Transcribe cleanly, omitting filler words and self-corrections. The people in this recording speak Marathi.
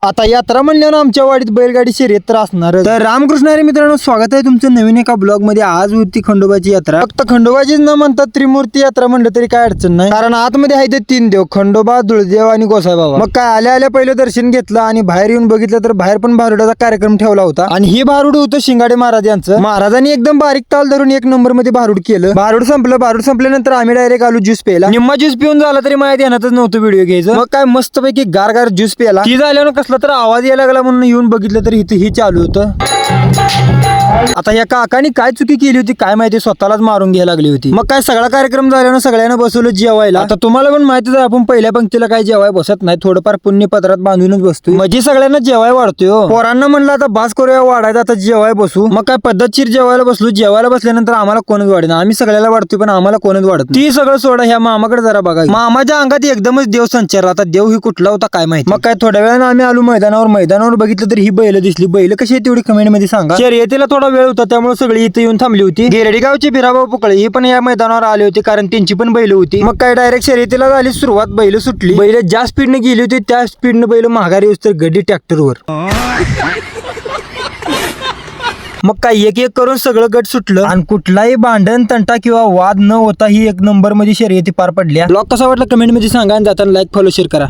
आता यात्रा म्हणल्यावर आमच्या वाडीत बैलगाडी शर्यत तर असणार. तर रामकृष्ण हरी मित्रांनो, स्वागत आहे तुमचं नवीन एका ब्लॉग मध्ये. आज होती खंडोबाची यात्रा. फक्त खंडोबाचीच न म्हणतात त्रिमूर्ती यात्रा म्हणलं तरी काय अडचण नाही, कारण आतमध्ये आहे ते 3 देव, खंडोबा, दुळदेव आणि गोसाईबाबा. मग काय आल्या आल्या पहिलं दर्शन घेतलं आणि बाहेर येऊन बघितलं तर बाहेर पण भारुडाचा कार्यक्रम ठेवला होता. आणि हे भारुड होतं शिंगाडे महाराज यांचं. महाराजांनी एकदम बारीक ताल धरून 1 नंबर मध्ये भारुड केलं. भारुड संपल्यानंतर आम्ही डायरेक्ट आलो ज्यूस प्यायला. निम्मा ज्यूस पिऊन झाला तरी माझ्या ध्यानातच नव्हतं व्हिडिओ घ्यायचं. मग काय मस्तपैकी गार ज्यूस प्यायला. ती झाल्यानं कसला तर आवाज यायला लागला म्हणून येऊन बघितलं तर इथं ही चालू होतं. आता या काकानी काय चुकी केली होती काय माहिती, स्वतःलाच मारून घ्यायला लागली होती. मग काय सगळा कार्यक्रम झाल्यानं सगळ्यांना बसवलं जेवायला. आता तुम्हाला पण माहितीच आहे आपण पहिल्या पंक्तीला काय जेवाय बसत नाही, थोडंफार पुण्यपत्रात बांधूनच बसतो. म्हणजे सगळ्यांना जेवाय वाढतोय. पोरांना म्हणलं आता बास करूया वाढायचं, आता जेवाय बसू. मग काय पद्धतशीर जेवायला बसलो. जेवायला बसल्यानंतर आम्हाला कोणच वाढत नाही, आम्ही सगळ्याला वाढतोय पण आम्हाला कोणच वाढत नाही. ती सगळं सोडा, ह्या मामाकडे जरा बघा. मामाच्या अंगात एकदमच देव संचारला. आता देव ही कुठला होता काय माहिती. मग काय थोड्या वेळानं आम्ही आलो मैदानावर बघितलं तर ही बैल दिसली. बैल कशी आहे तेवढी कमेंट मध्ये सांगा. शर्यतीला थोडा वेळ होता त्यामुळे सगळी इथे येऊन थांबली होती. गिरडी गावची बिराभाऊ पुकळे ही पण या मैदानावर आले होते, कारण त्यांची पण बैल होती. मग काय डायरेक्ट शर्यतीला झाली सुरुवात. बैल सुटली. बैल ज्या स्पीडने गेली होती त्या स्पीडने बैल माघारी येऊस तर गड्डी ट्रॅक्टरवर. मग काय एक करून सगळं गट सुटलं आणि कुठलाही भांडण तंटा किंवा वाद न होता ही 1 नंबर मध्ये शर्यती पार पडल्या. ब्लॉग कसा वाटला कमेंट मध्ये सांगा आणि जाताना लाईक फॉलो शेअर करा.